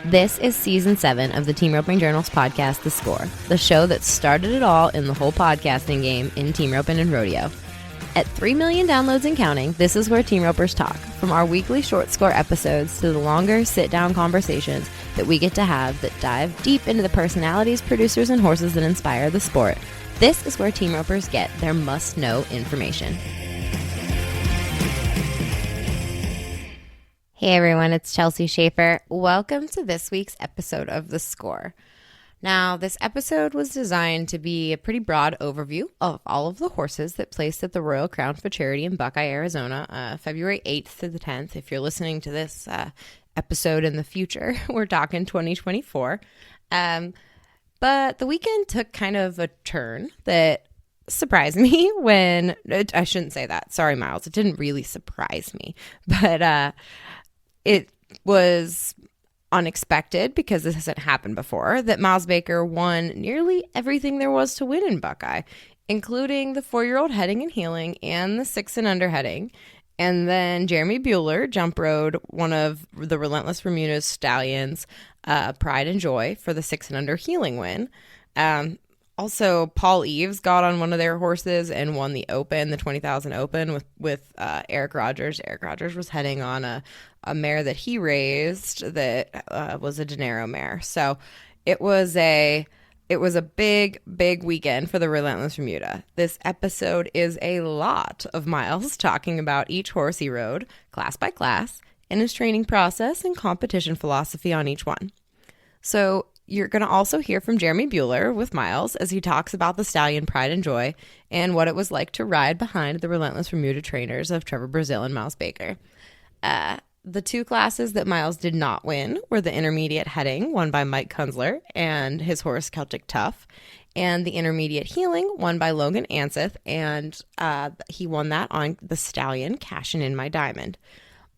This is Season 7 of the Team Roping Journal's podcast, The Score, the show that started it all in the whole podcasting game in team roping and rodeo. At 3 million downloads and counting, this is where team ropers talk, from our weekly short score episodes to the longer sit-down conversations that we get to have that dive deep into the personalities, producers, and horses that inspire the sport. This is where team ropers get their must-know information. Hey everyone, it's Chelsea Schaefer. Welcome to this week's episode of The Score. Now, this episode was designed to be a pretty broad overview of all of the horses that placed at the Royal Crown Futurity in Buckeye, Arizona, February 8th through the 10th. If you're listening to this episode in the future, we're talking 2024. But the weekend took kind of a turn that surprised me when, I shouldn't say that. Sorry, Miles. It didn't really surprise me, but it was unexpected because this hasn't happened before, that Miles Baker won nearly everything there was to win in Buckeye, including the 4-year-old heading and heeling and the 6 and under heading. And then Jeremy Buhler jump rode one of the Relentless Remuda's stallions, Pride And Joyy, for the 6 and under heeling win. Also, Paul Eaves got on one of their horses and won the Open, the 20,000 Open with Eric Rogers. Eric Rogers was heading on a mare that he raised that was a Dinero mare. So it was a big weekend for the Relentless Remuda. This episode is a lot of Miles talking about each horse he rode, class by class, and his training process and competition philosophy on each one. So you're going to also hear from Jeremy Buhler with Miles as he talks about the stallion Pride and Joyy and what it was like to ride behind the Relentless Remuda trainers of Trevor Brazil and Miles Baker. The two classes that Miles did not win were the intermediate heading, won by Mike Kunzler and his horse Celtic Tough, and the intermediate heeling, won by Logan Anseth, and he won that on the stallion Cashin' In My Diamond.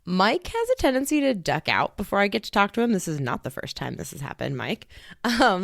Mike has a tendency to duck out before I get to talk to him. This is not the first time this has happened, Mike.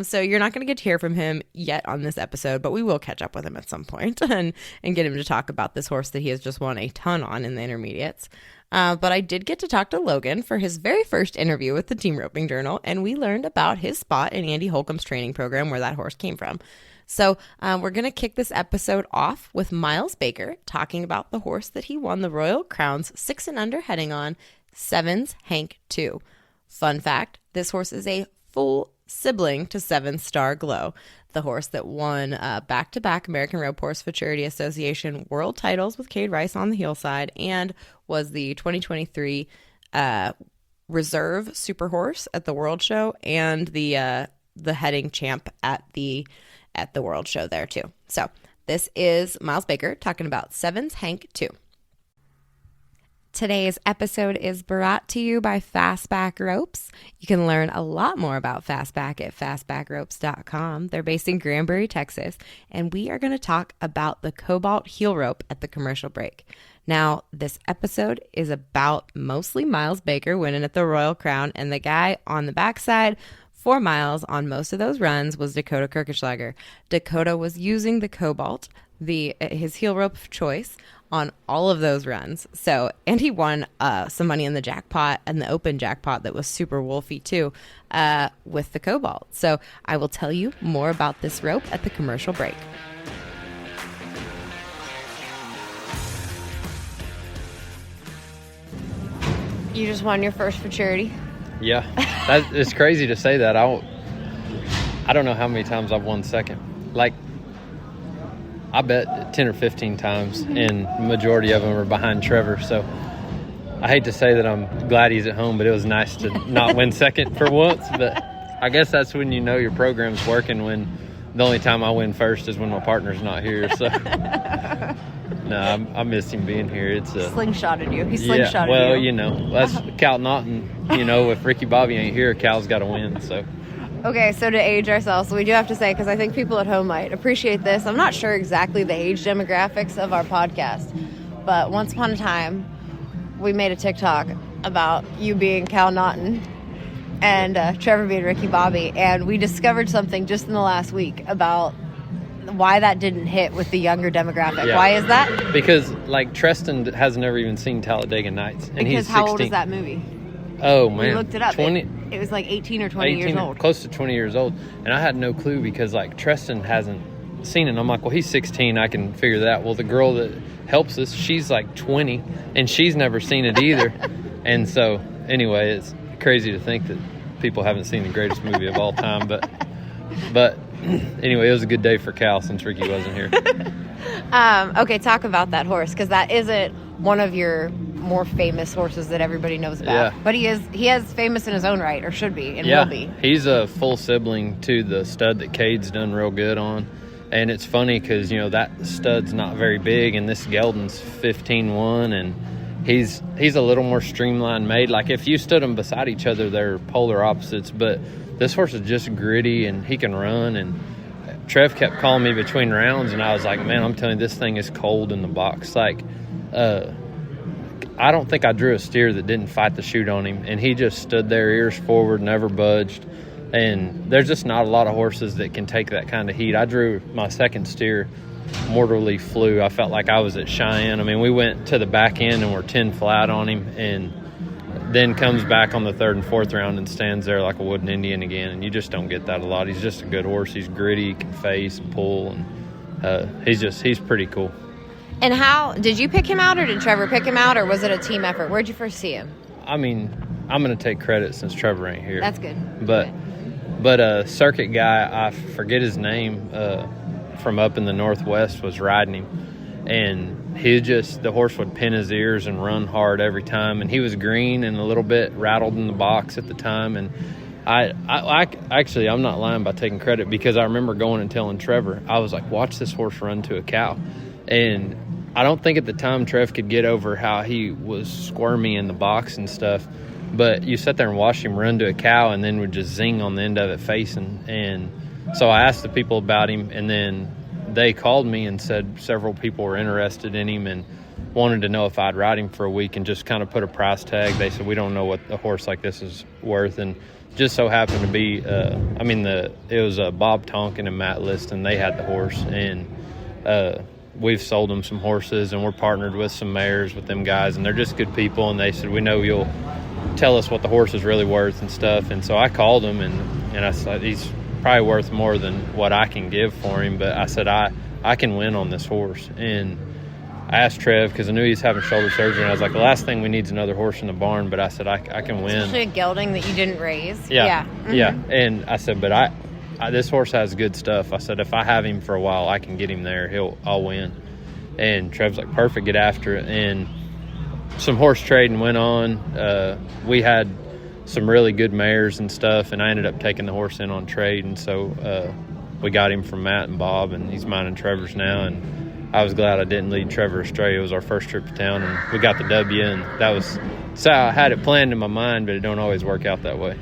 So you're not going to get to hear from him yet on this episode, but we will catch up with him at some point and get him to talk about this horse that he has just won a ton on in the intermediates. But I did get to talk to Logan for his very first interview with the Team Roping Journal, and we learned about his spot in Andy Holcomb's training program where that horse came from. So we're going to kick this episode off with Miles Baker talking about the horse that he won the Royal Crown's 6 and under heading on, 7's Hank 2. Fun fact, this horse is a full sibling to 7 Star Glow, the horse that won back-to-back American Rope Horse Futurity Association world titles with Cade Rice on the heel side and was the 2023 reserve super horse at the World Show and the heading champ at the World Show there too. So this is Miles Baker talking about 7's Hank 2. Today's episode is brought to you by Fastback Ropes. You can learn a lot more about Fastback at fastbackropes.com. They're based in Granbury, Texas, and we are going to talk about the Cobalt heel rope at the commercial break. Now, this episode is about mostly Miles Baker winning at the Royal Crown, and the guy on the backside for Miles on most of those runs was Dakota Kirchenschlager. Dakota was using the Cobalt, his heel rope of choice, on all of those runs. So, and he won some money in the jackpot and the Open Jackpot that was super wolfy too with the Cobalt. So I will tell you more about this rope at the commercial break. You just won your first futurity? Yeah, it's crazy to say that. I don't know how many times I've won second. Like, I bet 10 or 15 times, and the majority of them are behind Trevor. So I hate to say that I'm glad he's at home, but it was nice to not win second for once. But I guess that's when you know your program's working, when the only time I win first is when my partner's not here. So no, I miss him being here. It's slingshotted you. He slingshotted you. Well, you know, that's Cal Naughton. You know, if Ricky Bobby ain't here, Cal's got to win. So. Okay, so to age ourselves, we do have to say, because I think people at home might appreciate this, I'm not sure exactly the age demographics of our podcast, but once upon a time, we made a TikTok about you being Cal Naughton and Trevor being Ricky Bobby, and we discovered something just in the last week about why that didn't hit with the younger demographic. Yeah. Why is that? Because, like, Treston has never even seen Talladega Nights. And because he's 16. How old is that movie? Oh, man. We looked it up. It was like 18 or 20 years old. Close to 20 years old. And I had no clue because, like, Tristan hasn't seen it. And I'm like, well, he's 16. I can figure that. Well, the girl that helps us, she's like 20, and she's never seen it either. And so, anyway, it's crazy to think that people haven't seen the greatest movie of all time. But anyway, it was a good day for Cal since Ricky wasn't here. Okay, talk about that horse, because that isn't one of your more famous horses that everybody knows about. Yeah. But he is famous in his own right, or should be, and will be. He's a full sibling to the stud that Cade's done real good on. And it's funny because, you know, that stud's not very big, and this gelding's 15-1, and he's a little more streamlined made. Like, if you stood them beside each other, they're polar opposites. But this horse is just gritty, and he can run. And Trev kept calling me between rounds, and I was like, man, I'm telling you, this thing is cold in the box. Like, I don't think I drew a steer that didn't fight the chute on him, and he just stood there, ears forward, never budged. And there's just not a lot of horses that can take that kind of heat. I drew my second steer, mortally flew. I felt like I was at Cheyenne. I mean, we went to the back end and we're 10 flat on him, and then comes back on the third and fourth round and stands there like a wooden Indian again. And you just don't get that a lot. He's just a good horse. He's gritty, he can face and pull, and he's pretty cool. And how did you pick him out, or did Trevor pick him out, or was it a team effort? Where'd you first see him? I mean, I'm going to take credit since Trevor ain't here. That's good. But a circuit guy, I forget his name, from up in the Northwest was riding him. And the horse would pin his ears and run hard every time. And he was green and a little bit rattled in the box at the time. And I actually, I'm not lying by taking credit, because I remember going and telling Trevor, I was like, watch this horse run to a cow. And I don't think at the time Trev could get over how he was squirmy in the box and stuff. But you sit there and watch him run to a cow and then would just zing on the end of it facing. And so I asked the people about him, and then they called me and said several people were interested in him and wanted to know if I'd ride him for a week and just kind of put a price tag. They said, we don't know what a horse like this is worth. And just so happened to be, it was Bob Tonkin and Matt Liston. They had the horse, and we've sold them some horses, and we're partnered with some mares with them guys, and they're just good people. And they said, we know you'll tell us what the horse is really worth and stuff. And so I called him, and I said, he's probably worth more than what I can give for him, but I said, I can win on this horse. And I asked Trev, because I knew he was having shoulder surgery, and I was like, the last thing we need is another horse in the barn. But I said, I can win. Especially a gelding that you didn't raise. Yeah. Mm-hmm. Yeah. And I said, but I this horse has good stuff. I said, if I have him for a while, I can get him there. I'll win. And Trev's like, perfect, get after it. And some horse trading went on. We had some really good mares and stuff, and I ended up taking the horse in on trade. And so we got him from Matt and Bob, and he's mine and Trevor's now. And I was glad I didn't lead Trevor astray. It was our first trip to town, and we got the W, and that was so I had it planned in my mind, but it don't always work out that way.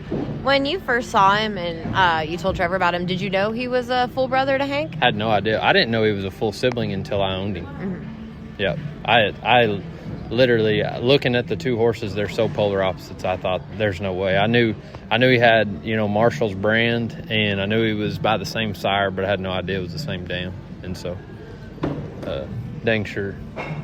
When you first saw him and you told Trevor about him, did you know he was a full brother to Hank? I had no idea. I didn't know he was a full sibling until I owned him. Mm-hmm. Yeah, I literally, looking at the two horses, they're so polar opposites. I thought, there's no way. I knew he had, Marshall's brand, and I knew he was by the same sire, but I had no idea it was the same dam. And so, dang sure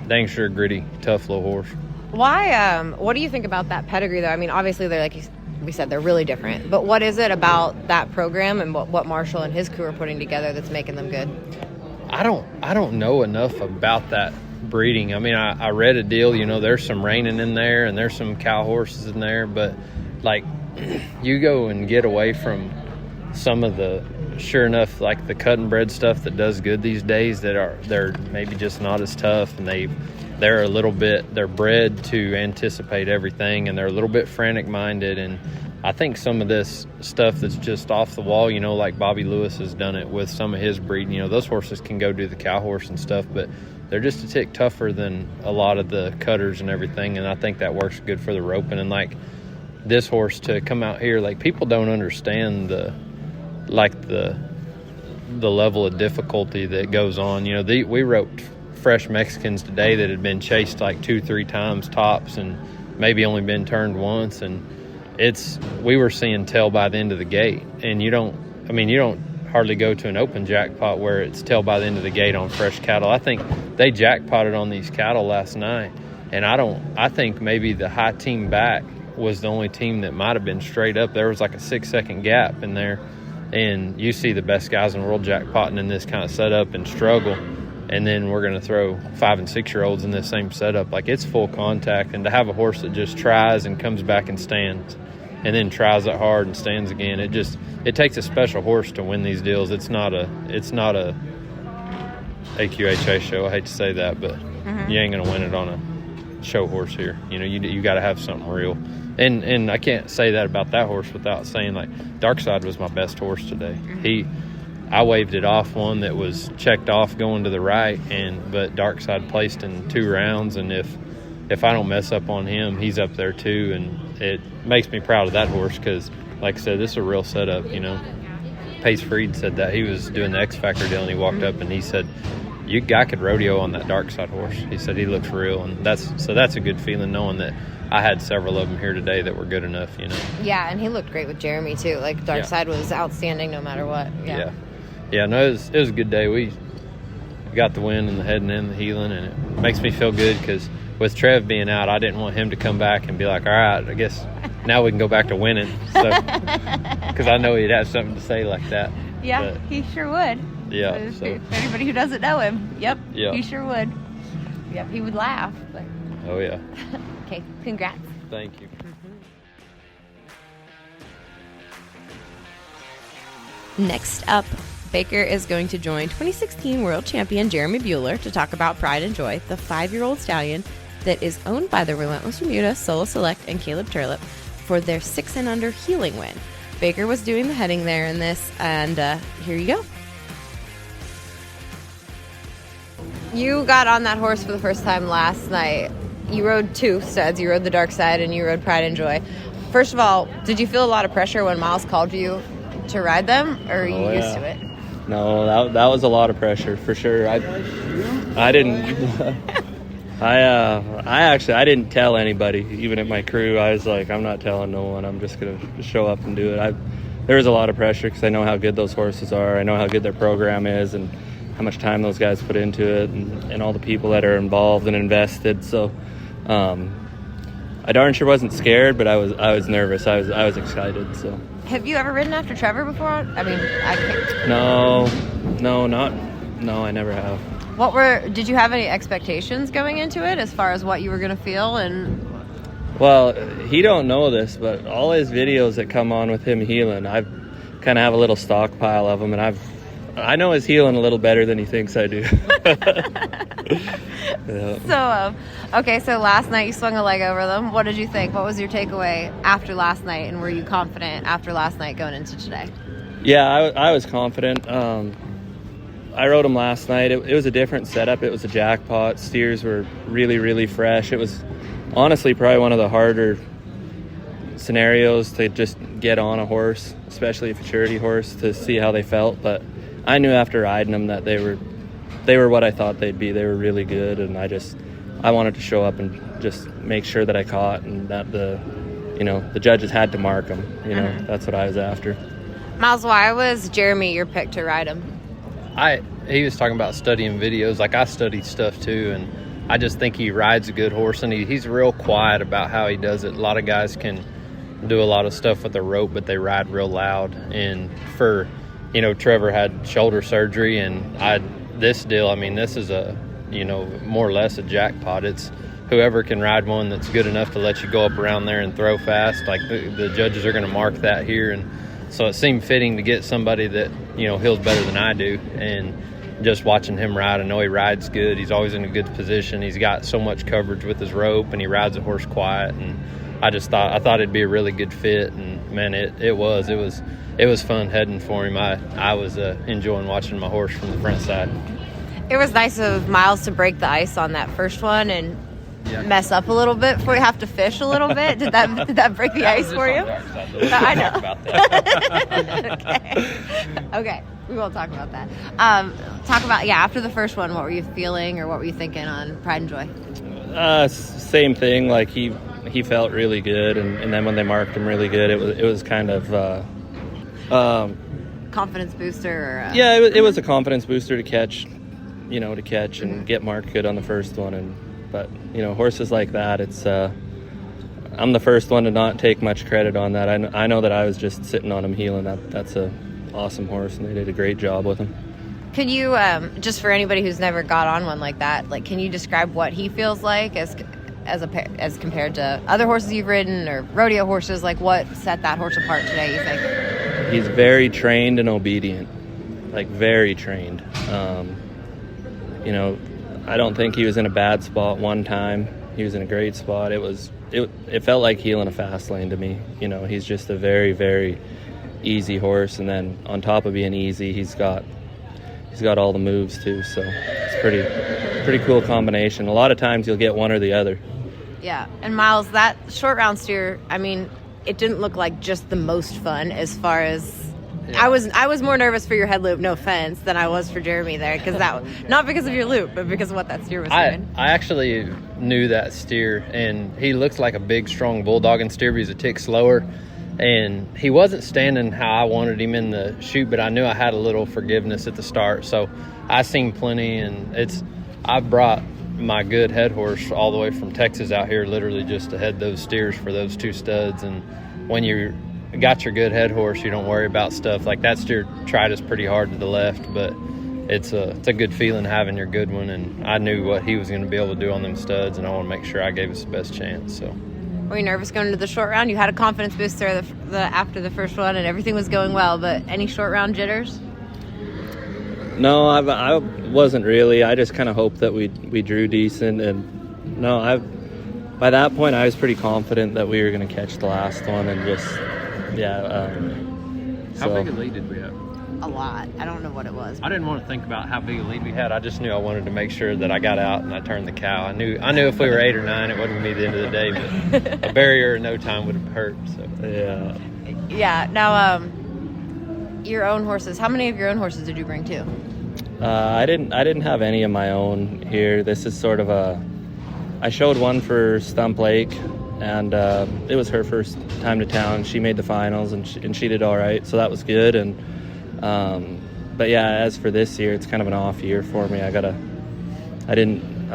gritty, tough little horse. Why? What do you think about that pedigree, though? I mean, obviously, they're like we said, they're really different. But what is it about that program and what Marshall and his crew are putting together that's making them good? I don't know enough about that breeding. I mean, I read a deal. There's some reining in there and there's some cow horses in there, but like you go and get away from some of the, sure enough, like the cut and bred stuff that does good these days, they're maybe just not as tough, and they're bred to anticipate everything, and they're a little bit frantic minded. And I think some of this stuff that's just off the wall, like Bobby Lewis has done it with some of his breeding, those horses can go do the cow horse and stuff, but they're just a tick tougher than a lot of the cutters and everything. And I think that works good for the roping. And like this horse to come out here, like people don't understand the level of difficulty that goes on. We roped fresh Mexicans today that had been chased like 2-3 times tops and maybe only been turned once, and we were seeing tail by the end of the gate. And you don't hardly go to an Open Jackpot where it's tail by the end of the gate on fresh cattle. I think they jackpotted on these cattle last night, and I think maybe the high team back was the only team that might have been straight up. There was like a 6-second gap in there, and you see the best guys in world jackpotting in this kind of setup and struggle, and then we're going to throw 5 and 6 year olds in this same setup. Like, it's full contact, and to have a horse that just tries and comes back and stands and then tries it hard and stands again, it takes a special horse to win these deals. It's not a AQHA show. I hate to say that, but you ain't going to win it on a show horse here. You know, you got to have something real. And I can't say that about that horse without saying, like, Dark Side was my best horse today. I waved it off one that was checked off going to the right, but Dark Side placed in 2 rounds, and if I don't mess up on him, he's up there too, and it makes me proud of that horse because, like I said, this is a real setup, you know. Pace Freed said that. He was doing the X Factor deal, and he walked up and he said, I could rodeo on that Dark Side horse. He said he looks real, and that's a good feeling knowing that I had several of them here today that were good enough, you know. Yeah, and he looked great with Jeremy too. Like, Dark Side was outstanding no matter what. Yeah, no, it was a good day. We got the win and the heading and the healing, and it makes me feel good because with Trev being out, I didn't want him to come back and be like, all right, I guess now we can go back to winning. So, because I know he'd have something to say like that. Yeah, but he sure would. Yeah. So. For anybody who doesn't know him, he sure would. Yep, he would laugh. But... Oh, yeah. Okay, congrats. Thank you. Next up, Baker is going to join 2016 world champion Jeremy Buhler to talk about Pride and Joyy, the 5-year-old stallion that is owned by the Relentless Remuda, Solo Select, and Caleb Turlip for their 6 and under healing win. Baker was doing the heading there in this, and here you go. You got on that horse for the first time last night. You rode 2 studs. You rode the Dark Side and you rode Pride and Joyy. First of all, did you feel a lot of pressure when Miles called you to ride them, or are you used to it? No, that was a lot of pressure for sure. I didn't. I didn't tell anybody, even at my crew. I was like, I'm not telling no one. I'm just gonna show up and do it. There was a lot of pressure because I know how good those horses are. I know how good their program is and how much time those guys put into it, and all the people that are involved and invested. So, I darn sure wasn't scared, but I was nervous. I was excited. So. Have you ever ridden after Trevor before? I mean, I can't. No, I never have. Did you have any expectations going into it as far as what you were going to feel? Well, he don't know this, but all his videos that come on with him healing, I kind of have a little stockpile of them, and I know his healing a little better than he thinks I do. Yeah. So last night you swung a leg over them. What did you think? What was your takeaway after last night, and were you confident after last night going into today? Yeah, I was confident. I rode them last night. It was a different setup. It was a jackpot. Steers were really, really fresh. It was honestly probably one of the harder scenarios to just get on a horse, especially a futurity horse, to see how they felt. But I knew after riding them that they were what I thought they'd be. They were really good, and I wanted to show up and just make sure that I caught and that the judges had to mark them. That's what I was after. Miles, why was Jeremy your pick to ride him? He was talking about studying videos. Like, I studied stuff too, and I just think he rides a good horse, and he's real quiet about how he does it. A lot of guys can do a lot of stuff with a rope, but they ride real loud. And Trevor had shoulder surgery, and this deal, I mean, this is more or less a jackpot. It's whoever can ride one that's good enough to let you go up around there and throw fast. Like, the judges are going to mark that here, and so it seemed fitting to get somebody that heels better than I do. And just watching him ride, I know he rides good. He's always in a good position. He's got so much coverage with his rope, and he rides a horse quiet. And I thought it'd be a really good fit. And man, it was fun heading for him. I was enjoying watching my horse from the front side. It was nice of Miles to break the ice on that first one and mess up a little bit before you have to fish a little bit. Did that break the ice for you? I know. About that. Okay. We won't talk about that. After the first one, what were you feeling or what were you thinking on Pride and Joyy? Same thing. Like, he felt really good, and then when they marked him really good, it was kind of confidence booster. It was a confidence booster to catch and get marked good on the first one. But horses like that, it's I'm the first one to not take much credit on that. I know that I was just sitting on him healing. That's a awesome horse, and they did a great job with him. Can you, just for anybody who's never got on one like that, like, can you describe what he feels like as compared to other horses you've ridden or rodeo horses? Like, what set that horse apart today, you think? He's very trained and obedient, like very trained. You know, I don't think he was in a bad spot one time. He was in a great spot. It felt like healing a fast lane to me. You know, he's just a very, very easy horse, and then on top of being easy, he's got all the moves too. So it's pretty cool combination. A lot of times you'll get one or the other. Yeah, and Miles, that short round steer, I mean, it didn't look like just the most fun as far as. Yeah. I was more nervous for your head loop, no offense, than I was for Jeremy there, because not because of your loop, but because of what that steer was doing. I actually knew that steer, and he looks like a big, strong bulldog and steer, but he's a tick slower, and he wasn't standing how I wanted him in the chute, but I knew I had a little forgiveness at the start, so I seen plenty, and I brought my good head horse all the way from Texas out here, literally just to head those steers for those two studs, and when you got your good head horse, you don't worry about stuff like that. Steer tried us pretty hard to the left, but it's a good feeling having your good one, and I knew what he was going to be able to do on them studs, and I want to make sure I gave us the best chance. So, were you nervous going into the short round? You had a confidence booster after the first one, and everything was going well, but any short round jitters? No, I wasn't really. I just kind of hoped that we drew decent, and no, by that point I was pretty confident that we were going to catch the last one, and just. Yeah. How big a lead did we have? A lot. I don't know what it was. I didn't want to think about how big a lead we had. I just knew I wanted to make sure that I got out and I turned the cow. I knew if we were 8 or 9, it wasn't going to be the end of the day, but a barrier in no time would have hurt. So yeah. Yeah. Now, your own horses. How many of your own horses did you bring too? I didn't have any of my own here. This is sort of I showed one for Stump Lake. And it was her first time to town. She made the finals, and she did all right, so that was good. And but yeah, as for this year, it's kind of an off year for me. I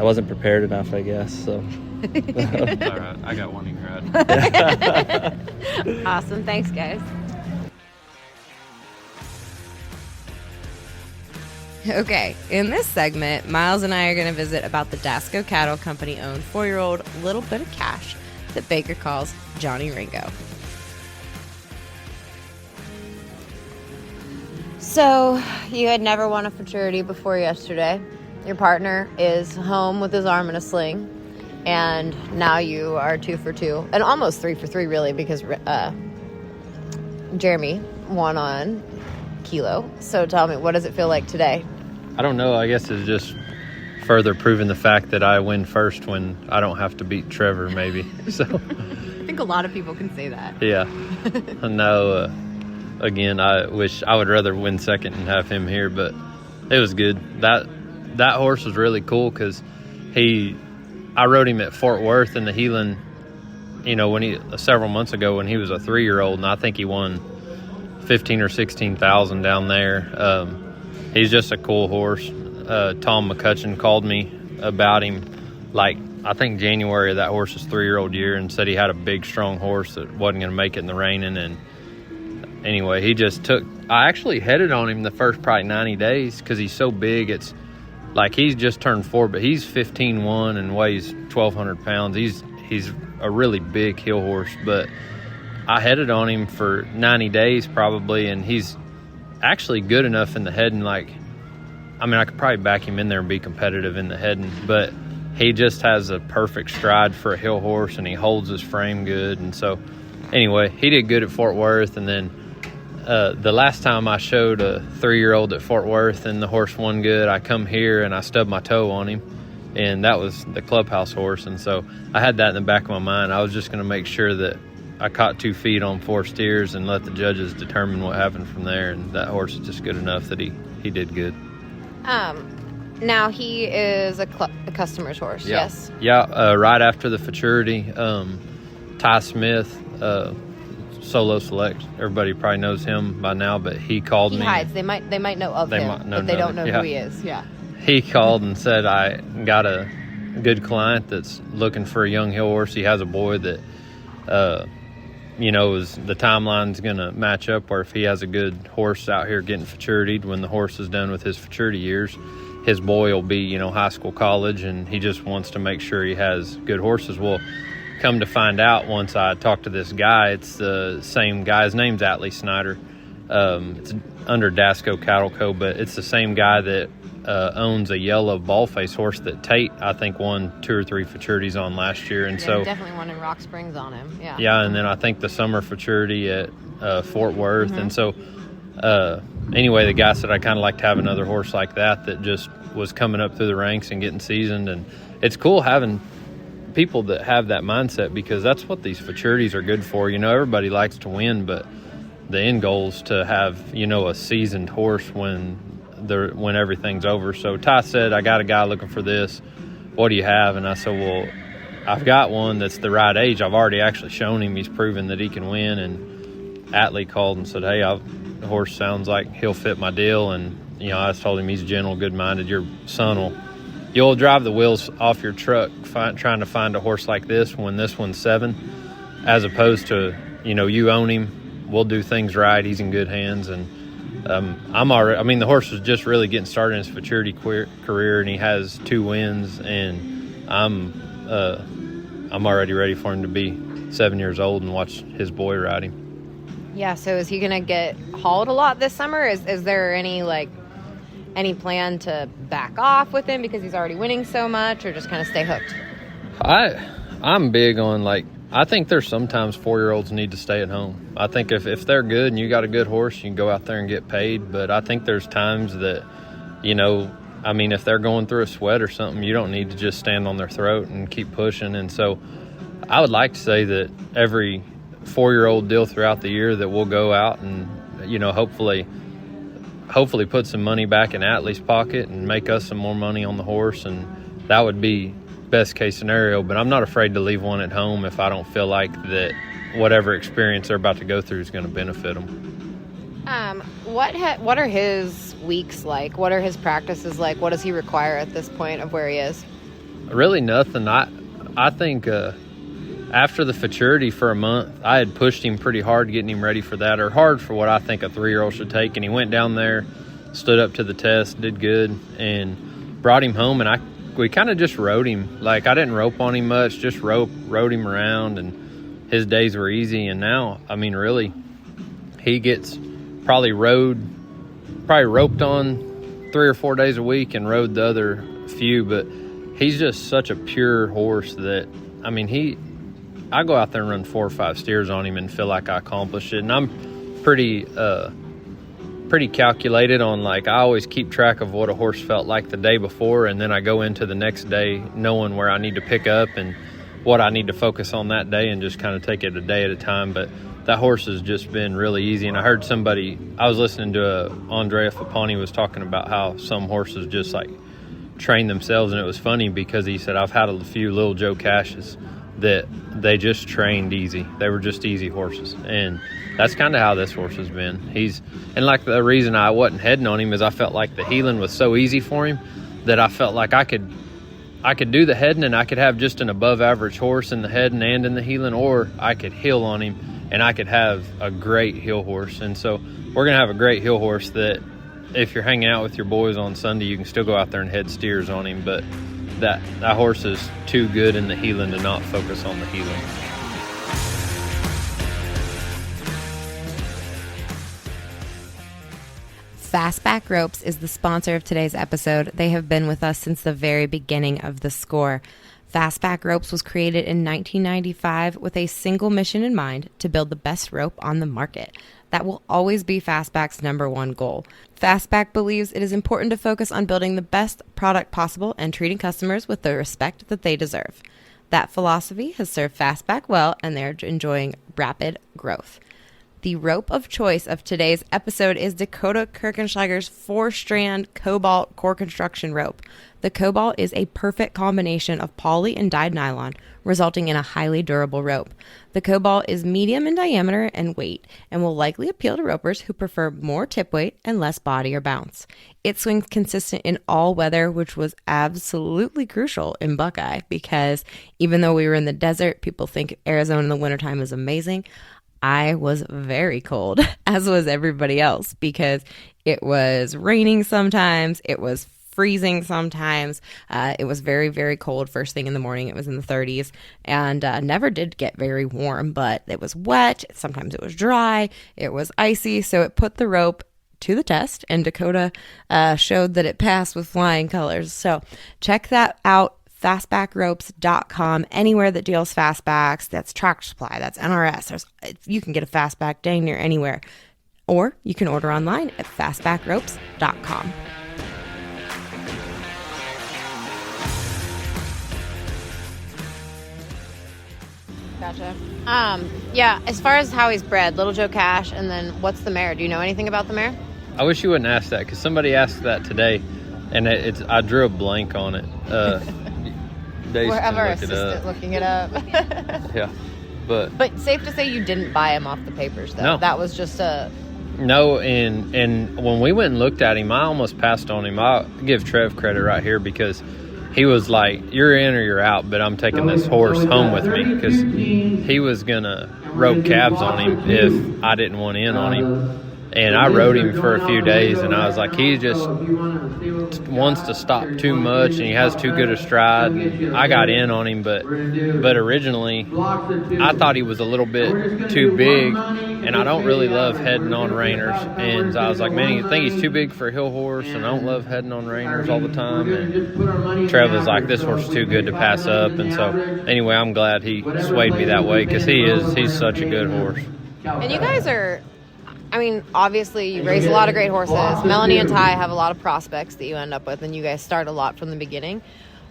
wasn't prepared enough, I guess. So. All right, I got one in grad. Awesome, thanks, guys. Okay, in this segment, Miles and I are going to visit about the Dasco Cattle Company owned 4-year-old Little Bit of Cash that Baker calls Johnny Ringo. So, you had never won a futurity before yesterday. Your partner is home with his arm in a sling, and now you are 2 for 2, and almost 3 for 3 really, because Jeremy won on Kilo. So tell me, what does it feel like today? I don't know. I guess it's just further proving the fact that I win first when I don't have to beat Trevor, maybe. So I think a lot of people can say that. Yeah. No, again, I wish I would rather win second and have him here, but it was good. That horse was really cool because I rode him at Fort Worth in the Heelan, when several months ago when he was a 3-year-old, and I think he won 15 or 16,000 down there. He's just a cool horse. Tom McCutcheon called me about him, I think January of that horse's 3-year-old year, and said he had a big, strong horse that wasn't going to make it in the reining. And anyway, he just I actually headed on him the first probably 90 days because he's so big. It's he's just turned 4, but he's 15'1" and weighs 1,200 pounds. He's a really big hill horse, but I headed on him for 90 days probably, and he's actually good enough in the heading. I could probably back him in there and be competitive in the heading, but he just has a perfect stride for a hill horse, and he holds his frame good. And so anyway, he did good at Fort Worth. And then the last time I showed a 3-year-old at Fort Worth and the horse won good, I come here and I stubbed my toe on him, and that was the clubhouse horse. And so I had that in the back of my mind. I was just going to make sure that I caught 2 feet on 4 steers and let the judges determine what happened from there. And that horse is just good enough that he did good. Now he is a customer's horse, yeah. Yes? Yeah, right after the futurity, Ty Smith, Solo Select, everybody probably knows him by now, but he called me. He hides. They might know of him, but they don't know who he is. Yeah. He called and said, I got a good client that's looking for a young hill horse. He has a boy that is the timeline's going to match up, or if he has a good horse out here getting futuritied when the horse is done with his futurity years, his boy will be, high school, college, and he just wants to make sure he has good horses. Well, come to find out, once I talked to this guy, it's the same guy. His name's Atlee Snyder. It's under Dasco Cattle Co., but it's the same guy that owns a yellow ball-face horse that Tate, I think, won 2 or 3 futurities on last year. And so definitely one in Rock Springs on him. Yeah. Yeah, and then I think the summer futurity at Fort Worth. Mm-hmm. And so anyway, the guy said I kind of like to have another horse like that just was coming up through the ranks and getting seasoned. And it's cool having people that have that mindset, because that's what these futurities are good for. Everybody likes to win, but the end goal is to have, a seasoned horse when everything's over. So Ty said, I got a guy looking for this. What do you have? And I said, well, I've got one that's the right age. I've already actually shown him. He's proven that he can win. And Atlee called and said, hey, the horse sounds like he'll fit my deal. And, I just told him he's gentle, good-minded. Your son you'll drive the wheels off your truck trying to find a horse like this when this one's 7, as opposed to, you own him. We'll do things right. He's in good hands. And the horse was just really getting started in his futurity career, and he has 2 wins, and I'm already ready for him to be 7 years old and watch his boy ride him. Yeah, so is he going to get hauled a lot this summer? Is there any plan to back off with him because he's already winning so much, or just kind of stay hooked? I'm big on, I think there's sometimes 4-year-olds need to stay at home. I think if they're good and you got a good horse, you can go out there and get paid. But I think there's times that, if they're going through a sweat or something, you don't need to just stand on their throat and keep pushing. And so I would like to say that every 4-year-old deal throughout the year that we'll go out and, hopefully put some money back in Atlee's pocket and make us some more money on the horse. And that would be best case scenario, but I'm not afraid to leave one at home if I don't feel like that whatever experience they're about to go through is going to benefit them. What are his weeks like? What are his practices like? What does he require at this point of where he is? Really nothing. I think after the futurity for a month, I had pushed him pretty hard getting him ready for that, or hard for what I think a 3-year-old should take, and he went down there, stood up to the test, did good, and brought him home, and we kind of just rode him. I didn't rope on him much, just rode him around, and his days were easy. And now, really, he gets probably roped on 3 or 4 days a week and rode the other few. But he's just such a pure horse that, I go out there and run 4 or 5 steers on him and feel like I accomplished it. And I'm pretty calculated on, I always keep track of what a horse felt like the day before, and then I go into the next day knowing where I need to pick up and what I need to focus on that day, and just kind of take it a day at a time. But that horse has just been really easy. And I heard I was listening to Andrea Fapani was talking about how some horses just train themselves, and it was funny because he said, I've had a few little Joe Cashes that they just trained easy. They were just easy horses. And that's kind of how this horse has been. The reason I wasn't heading on him is I felt like the heeling was so easy for him that I felt like I could do the heading, and I could have just an above average horse in the heading and in the heeling, or I could heel on him and I could have a great heel horse. And so we're going to have a great heel horse that if you're hanging out with your boys on Sunday, you can still go out there and head steers on him. But that horse is too good in the heeling to not focus on the heeling. Fastback Ropes is the sponsor of today's episode. They have been with us since the very beginning of the score. Fastback Ropes was created in 1995 with a single mission in mind: to build the best rope on the market. That will always be Fastback's #1 goal. Fastback believes it is important to focus on building the best product possible and treating customers with the respect that they deserve. That philosophy has served Fastback well, and they're enjoying rapid growth. The rope of choice of today's episode is Dakota Kirchensteiger's 4-strand Cobalt core construction rope. The Cobalt is a perfect combination of poly and dyed nylon, resulting in a highly durable rope. The Cobalt is medium in diameter and weight and will likely appeal to ropers who prefer more tip weight and less body or bounce. It swings consistent in all weather, which was absolutely crucial in Buckeye because even though we were in the desert, people think Arizona in the wintertime is amazing. I was very cold, as was everybody else, because it was raining sometimes, it was freezing sometimes, it was very, very cold first thing in the morning. It was in the 30s and never did get very warm, but it was wet. Sometimes it was dry, it was icy, so it put the rope to the test, and Dakota showed that it passed with flying colors. So check that out. Fastbackropes.com, anywhere that deals fastbacks. That's Tractor Supply, that's NRS. You can get a fastback dang near anywhere. Or you can order online at fastbackropes.com. Gotcha. Yeah, as far as how he's bred, Little Joe Cash, and then what's the mare? Do you know anything about the mare? I wish you wouldn't ask that, because somebody asked that today, and I drew a blank on it. We're our assistant looking it up. Yeah, but safe to say you didn't buy him off the papers, though. No. That was just a... No, and when we went and looked at him, I almost passed on him. I'll give Trev credit right here because he was like, you're in or you're out, but I'm taking this horse home with me, because he was going to rope calves on him if I didn't want in on him. And I rode him for a few days, and I was like, he just wants to stop too much, and he has too good a stride. And I got in on him, but originally I thought he was a little bit too big, and I don't really love heading on reiners. And I was like, man, I think he's too big for a hill horse, and I don't love heading on reiners all the time. And Trev was like, this horse is too good to pass up. And so anyway, I'm glad he swayed me that way, because he's such a good horse. And you guys are... I mean, obviously, you raise a lot of great horses. Melanie and Ty have a lot of prospects that you end up with, and you guys start a lot from the beginning.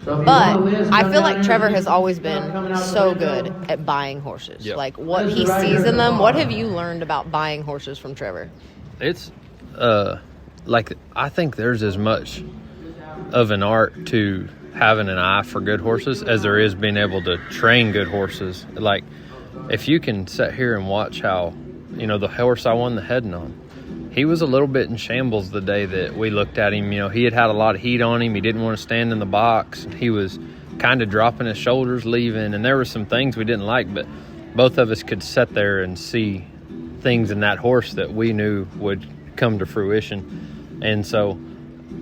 But I feel like Trevor has always been so good at buying horses. Yep. Like, what he sees in them. What have you learned about buying horses from Trevor? It's, I think there's as much of an art to having an eye for good horses as there is being able to train good horses. Like, if you can sit here and watch how... the horse I won the heading on, he was a little bit in shambles the day that we looked at him. He had a lot of heat on him. He didn't want to stand in the box. He was kind of dropping his shoulders, leaving, and there were some things we didn't like, but both of us could sit there and see things in that horse that we knew would come to fruition. And so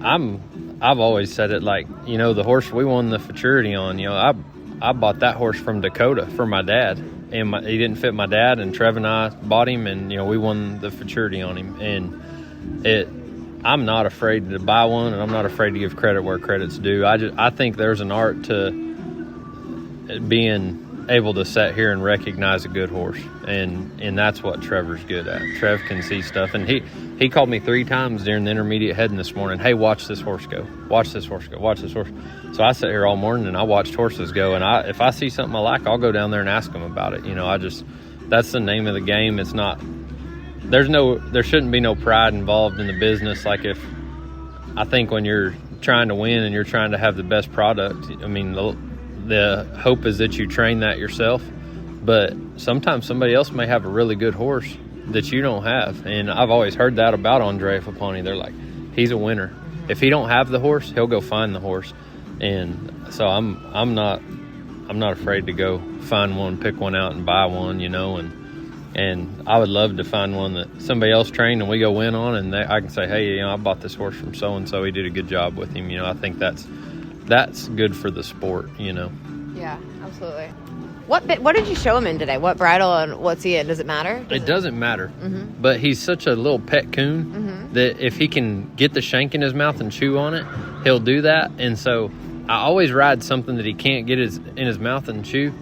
I've always said it like, the horse we won the futurity on, I bought that horse from Dakota for my dad. And he didn't fit my dad, and Trev and I bought him, and we won the futurity on him. And I'm not afraid to buy one, and I'm not afraid to give credit where credit's due. I think there's an art to being able to sit here and recognize a good horse, and that's what Trevor's good at. Trev can see stuff, and he called me 3 times during the intermediate heading this morning. Hey, watch this horse go. Watch this horse go. Watch this horse. So I sit here all morning and I watched horses go, and if I see something I like, I'll go down there and ask them about it. That's the name of the game. It's not, there shouldn't be no pride involved in the business. Like, I think when you're trying to win and you're trying to have the best product, I mean, the hope is that you train that yourself, but sometimes somebody else may have a really good horse that you don't have. And I've always heard that about Andre Faponi. They're like, he's a winner. If he don't have the horse, he'll go find the horse. And so I'm not afraid to go find one, pick one out and buy one, and I would love to find one that somebody else trained and we go win on, and I can say, hey, I bought this horse from so-and-so. He did a good job with him. I think that's good for the sport, Yeah, absolutely. What did you show him in today? What bridle and what's he in? Does it matter? It doesn't matter. Mm-hmm. But he's such a little pet coon that if he can get the shank in his mouth and chew on it, he'll do that. And so I always ride something that he can't get in his mouth and chew.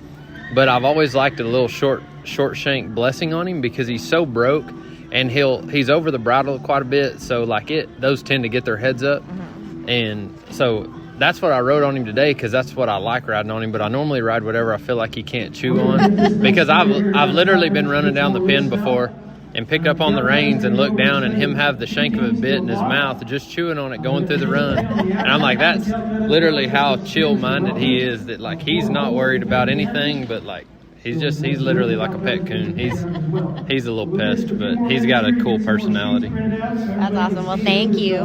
But I've always liked a little short shank blessing on him because he's so broke, and he's over the bridle quite a bit. So those tend to get their heads up. Mm-hmm. And so that's what I rode on him today, because that's what I like riding on him. But I normally ride whatever I feel like he can't chew on, because I've literally been running down the pen before, and picked up on the reins and looked down and him have the shank of a bit in his mouth, just chewing on it, going through the run. And I'm like, that's literally how chill-minded he is, that, like, he's not worried about anything, but, like, he's literally like a pet coon. He's a little pest, but he's got a cool personality. That's awesome. Well, thank you.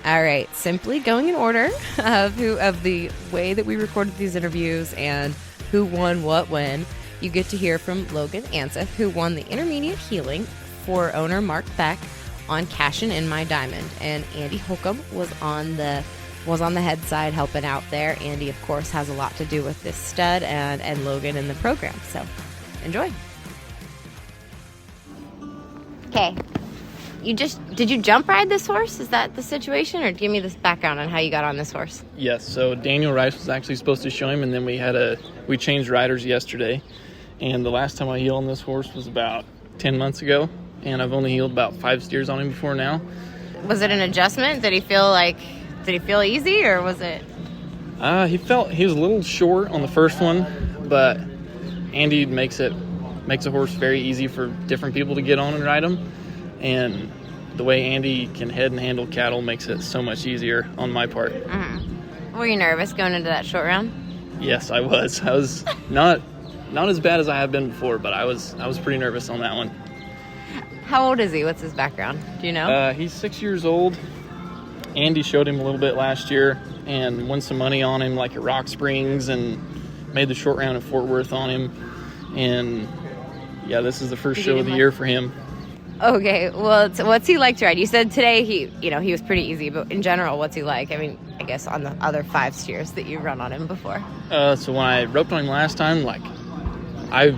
All right, simply going in order of the way that we recorded these interviews and who won what when. You get to hear from Logan Anseth, who won the intermediate healing for owner Mark Beck on Cashin' in My Diamond, and Andy Holcomb was on the head side helping out there. Andy, of course, has a lot to do with this stud and Logan in the program. So enjoy. Okay. Did you jump ride this horse? Is that the situation? Or give me this background on how you got on this horse. Yes, so Daniel Rice was actually supposed to show him, and then we changed riders yesterday. And the last time I heeled on this horse was about 10 months ago, and I've only heeled about 5 steers on him before now. Was it an adjustment? Did he feel easy, or was it? He was a little short on the first one, but Andy makes a horse very easy for different people to get on and ride him. And the way Andy can head and handle cattle makes it so much easier on my part. Mm-hmm. Were you nervous going into that short round? Yes, I was. I was not as bad as I have been before, but I was pretty nervous on that one. How old is he? What's his background? Do you know? He's 6 years old. Andy showed him a little bit last year and won some money on him, like at Rock Springs, and made the short round at Fort Worth on him. And yeah, this is the first show of the year for him. Okay, well, what's he like to ride? You said today he was pretty easy, but in general, what's he like? I mean, I guess on the other 5 steers that you've run on him before. So when I roped on him last time, like, I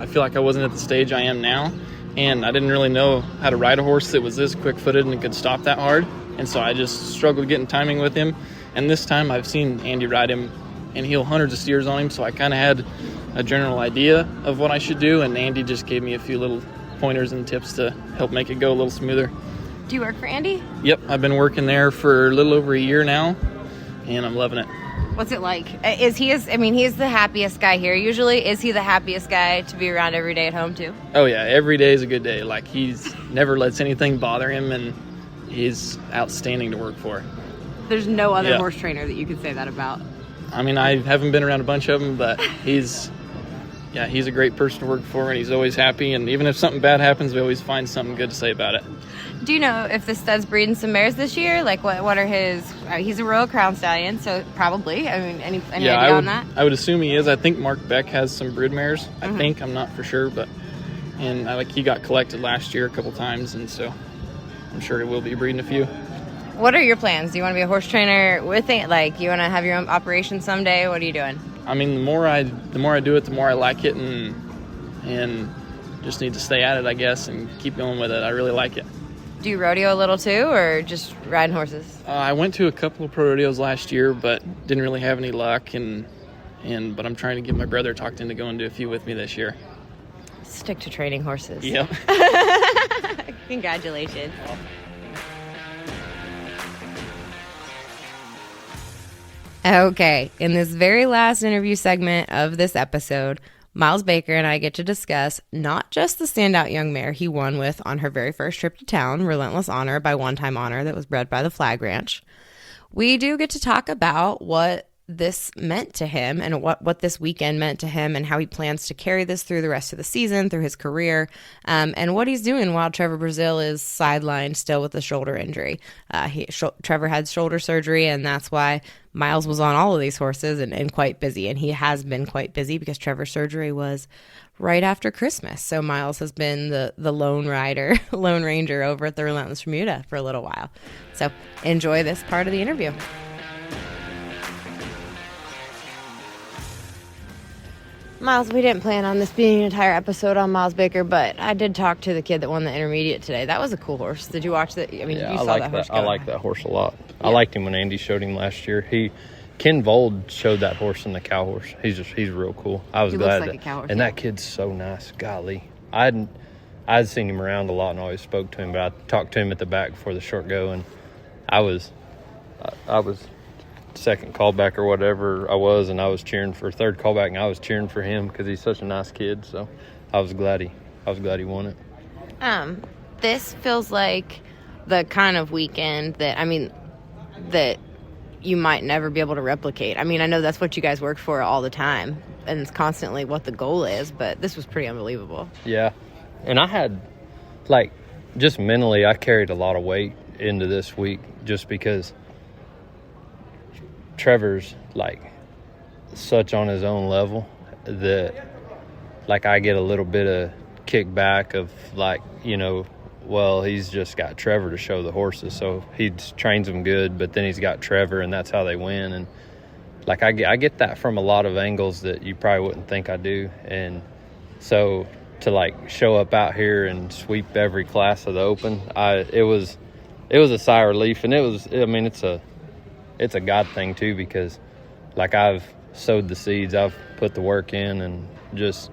feel like I wasn't at the stage I am now, and I didn't really know how to ride a horse that was this quick-footed and could stop that hard, and so I just struggled getting timing with him. And this time I've seen Andy ride him and heel hundreds of steers on him, so I kind of had a general idea of what I should do, and Andy just gave me a few little pointers and tips to help make it go a little smoother. Do you work for Andy? Yep, I've been working there for a little over a year now, and I'm loving it. What's it like? He's the happiest guy here usually. Is he the happiest guy to be around every day at home too? Oh yeah, every day is a good day. Like, he's never lets anything bother him, and he's outstanding to work for. There's no other horse trainer that you could say that about. I mean, I haven't been around a bunch of them, but he's a great person to work for, and he's always happy. And even if something bad happens, we always find something good to say about it. Do you know if the stud's breeding some mares this year? Like, what are his? He's a Royal Crown stallion, so probably. I mean, any idea on that? I would assume he is. I think Mark Beck has some brood mares. I think, I'm not for sure, but he got collected last year a couple times, and so I'm sure he will be breeding a few. What are your plans? Do you want to be a horse trainer with it? Like, you want to have your own operation someday? What are you doing? I mean, the more I do it, the more I like it, and just need to stay at it, I guess, and keep going with it. I really like it. Do you rodeo a little too, or just riding horses? I went to a couple of pro rodeos last year, but didn't really have any luck, but I'm trying to get my brother talked into going to a few with me this year. Stick to training horses. Yep. Congratulations. Okay, in this very last interview segment of this episode, Miles Baker and I get to discuss not just the standout young mare he won with on her very first trip to town, Relentless Honor by One Time Honor, that was bred by the Flag Ranch. We do get to talk about what this meant to him and what this weekend meant to him and how he plans to carry this through the rest of the season, through his career, and what he's doing while Trevor Brazile is sidelined still with a shoulder injury. Trevor had shoulder surgery, and that's why Miles was on all of these horses and quite busy, and he has been quite busy because Trevor's surgery was right after Christmas. So Miles has been the lone rider, lone ranger over at the Relentless Remuda for a little while. So enjoy this part of the interview. Miles, we didn't plan on this being an entire episode on Miles Baker, but I did talk to the kid that won the intermediate today. That was a cool horse. Did you watch that? I mean, yeah, you saw that horse go. I like that horse a lot. Yeah. I liked him when Andy showed him last year. Ken Vold showed that horse in the cow horse. He's real cool. I was glad. Looks like a cow horse, and that kid's so nice. Golly, I'd seen him around a lot and always spoke to him, but I talked to him at the back before the short go, and I was second callback or whatever I was, and I was cheering for third callback, and I was cheering for him because he's such a nice kid. So I was glad he won it. This feels like the kind of weekend that you might never be able to replicate. I mean, I know that's what you guys work for all the time, and it's constantly what the goal is, but this was pretty unbelievable. Yeah. And I had, like, just mentally, I carried a lot of weight into this week just because Trevor's, like, such on his own level that, like, I get a little bit of kickback of, like, you know, well, he's just got Trevor to show the horses, so he trains them good, but then he's got Trevor, and that's how they win. And, like, I get that from a lot of angles that you probably wouldn't think I do. And so to, like, show up out here and sweep every class of the Open, it was a sigh of relief. And it's a God thing too, because, like, I've sowed the seeds, I've put the work in, and just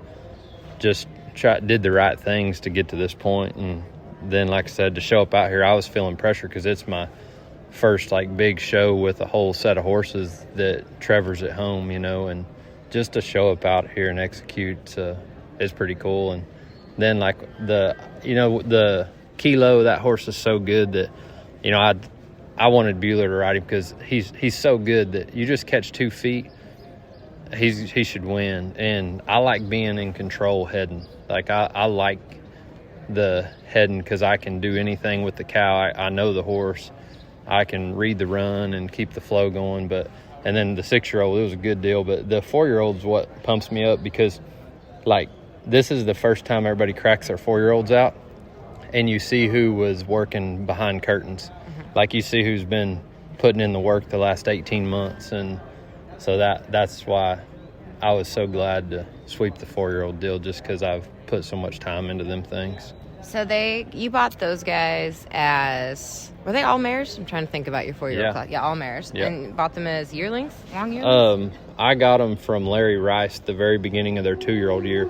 did the right things to get to this point. And then, like I said, to show up out here, I was feeling pressure because it's my first, like, big show with a whole set of horses that Trevor's at home, you know, and just to show up out here and execute is pretty cool. And then, like, the Kilo, that horse is so good that, you know, I wanted Buhler to ride him because he's so good that you just catch 2 feet, he should win. And I like being in control heading. Like, I like the heading because I can do anything with the cow. I know the horse. I can read the run and keep the flow going. And then the 6-year-old, it was a good deal. But the 4-year-old's what pumps me up because, like, this is the first time everybody cracks their 4-year-olds out, and you see who was working behind curtains. Mm-hmm. Like, you see who's been putting in the work the last 18 months. And so that's why I was so glad to sweep the 4-year-old deal, just because I've put so much time into them things. So you bought those guys were they all mares? I'm trying to think about your 4-year-old class. Yeah, all mares. Yeah. And bought them as yearlings, long yearlings? I got them from Larry Rice the very beginning of their 2-year-old year,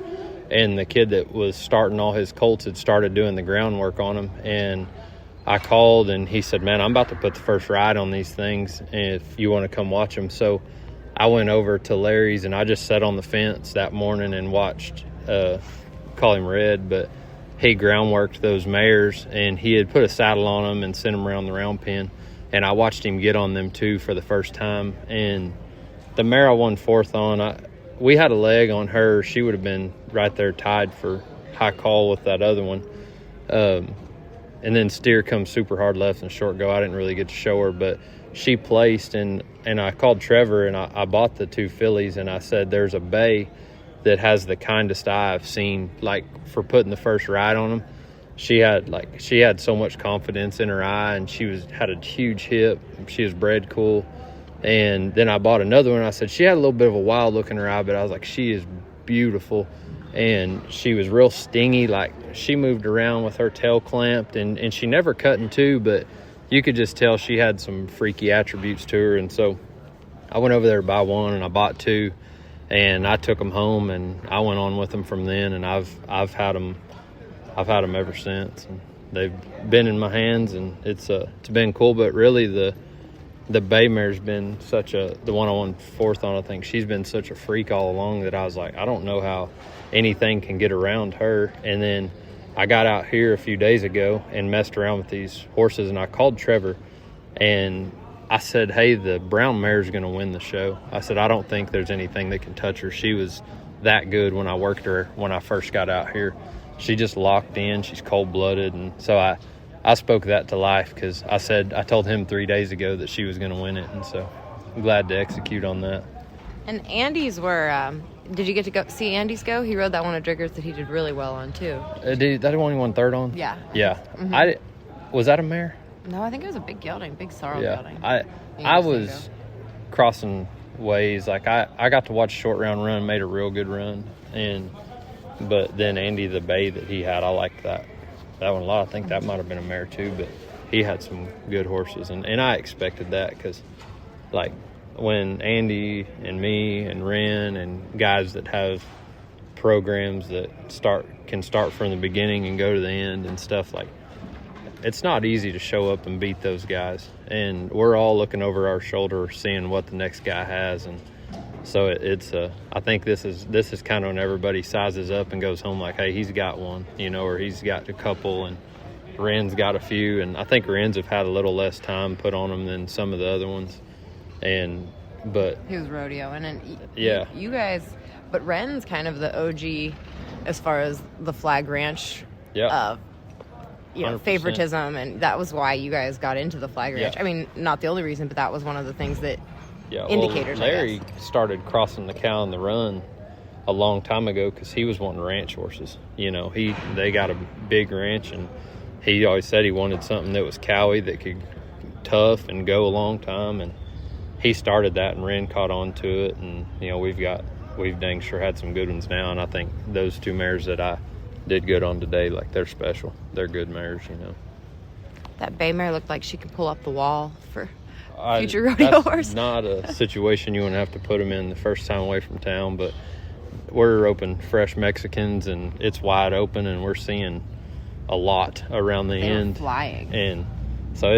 and the kid that was starting all his colts had started doing the groundwork on them, and I called, and he said, man, I'm about to put the first ride on these things, and if you want to come watch them. So I went over to Larry's, and I just sat on the fence that morning and watched, call him Red, but he groundworked those mares, and he had put a saddle on them and sent them around the round pen, and I watched him get on them too for the first time. And the mare I won 4th on, we had a leg on her. She would have been right there tied for high call with that other one. And then steer comes super hard left and short go. I didn't really get to show her, but she placed, and I called Trevor, and I bought the 2 fillies, and I said, there's a bay that has the kindest eye I've seen, like, for putting the first ride on them. She had so much confidence in her eye, and she had a huge hip. She was bred cool. And then I bought another one. I said, she had a little bit of a wild look in her eye, but I was like, she is beautiful. And she was real stingy. Like, she moved around with her tail clamped, and she never cut in 2, but you could just tell she had some freaky attributes to her. And so I went over there to buy 1, and I bought 2. And I took them home, and I went on with them from then, and I've had them ever since. And they've been in my hands, and it's been cool. But really, the bay mare's been the one I won 4th on, I think she's been such a freak all along that I was like, I don't know how anything can get around her. And then I got out here a few days ago and messed around with these horses, and I called Trevor, and I said, hey, the brown mare's going to win the show. I said, I don't think there's anything that can touch her. She was that good when I worked her when I first got out here. She just locked in. She's cold-blooded. And so I spoke that to life because I told him 3 days ago that she was going to win it. And so I'm glad to execute on that. And Andy's did you get to go see Andy's go? He rode that one at Driggers that he did really well on, too. That one he won 3rd on? Yeah. Yeah. Mm-hmm. Was that a mare? No, I think it was a big gelding, big sorrel gelding. I was crossing ways. Like, I got to watch Short Round run, made a real good run. But then Andy, the bay that he had, I liked that one a lot. I think that might have been a mare too, but he had some good horses. And I expected that because, like, when Andy and me and Ren and guys that have programs that can start from the beginning and go to the end and stuff, like, it's not easy to show up and beat those guys. And we're all looking over our shoulder, seeing what the next guy has. And so I think this is kind of when everybody sizes up and goes home like, hey, he's got one, or he's got a couple, and Ren's got a few. And I think Ren's have had a little less time put on them than some of the other ones. But he was rodeoing, and yeah, you guys. But Ren's kind of the OG as far as the flag ranch. Yeah. 100%. Favoritism, and that was why you guys got into the flag ranch. Yeah. I mean, not the only reason, but that was one of the things that indicators. Well, Larry started crossing the cow in the run a long time ago because he was wanting ranch horses. They got a big ranch, and he always said he wanted something that was cowy, that could tough and go a long time. And he started that, and Ren caught on to it. And we've dang sure had some good ones now. And I think those two mares that I did good on today, like, they're special. They're good mares, That bay mare looked like she could pull up the wall for future rodeo that's horse. Not a situation you want to have to put them in the first time away from town, but we're open fresh Mexicans, and it's wide open, and we're seeing a lot around the end. Flying. And so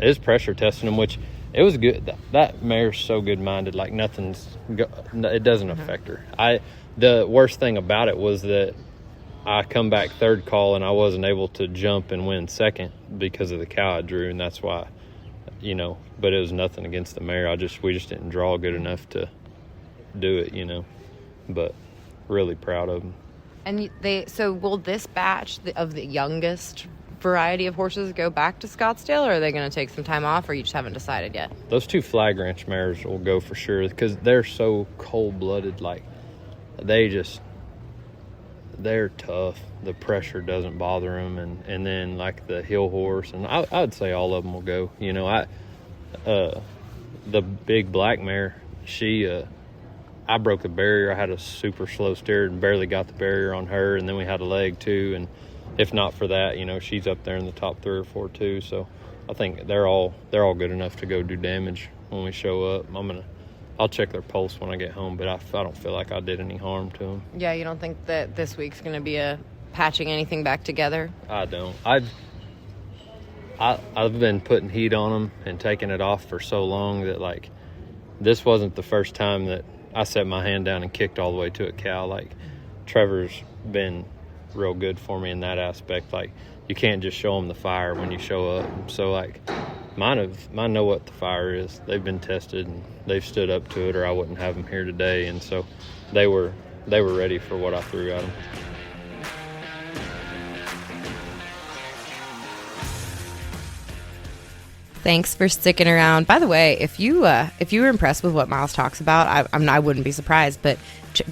it's pressure testing them, which it was good. That mare's so good-minded, like it doesn't affect her. The worst thing about it was that I come back third call, and I wasn't able to jump and win second because of the cow I drew, and that's why, but it was nothing against the mare. We just didn't draw good enough to do it, but really proud of them. And so will this batch of the youngest variety of horses go back to Scottsdale, or are they going to take some time off, or you just haven't decided yet? Those two flag ranch mares will go for sure because they're so cold-blooded. Like, they're tough. The pressure doesn't bother them, and then like the hill horse, and I'd say all of them will go. The big black mare, I broke the barrier. I had a super slow steer and barely got the barrier on her, and then we had a leg too. And if not for that, she's up there in the top 3 or 4 too. So I think they're all good enough to go do damage when we show up. I'll check their pulse when I get home, but I don't feel like I did any harm to them. Yeah, you don't think that this week's going to be a patching anything back together? I don't. I've been putting heat on them and taking it off for so long that, like, this wasn't the first time that I set my hand down and kicked all the way to a cow. Like, Trevor's been real good for me in that aspect. Like, you can't just show them the fire when you show up. So, like, mine know what the fire is. They've been tested, and they've stood up to it, or I wouldn't have them here today. And so they were ready for what I threw at them. Thanks for sticking around. By the way, if you were impressed with what Miles talks about, I wouldn't be surprised. But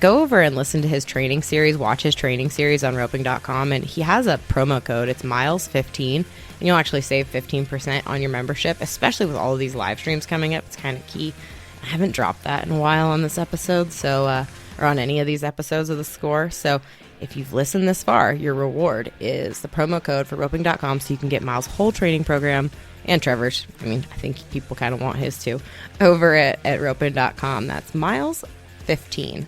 go over and listen to his training series. Watch his training series on roping.com, and he has a promo code. It's Miles15, and you'll actually save 15% on your membership, especially with all of these live streams coming up. It's kind of key. I haven't dropped that in a while on this episode, so or on any of these episodes of The Score. So if you've listened this far, your reward is the promo code for roping.com, so you can get Miles' whole training program and Trevor's. I mean, I think people kind of want his too, over at roping.com. That's Miles15.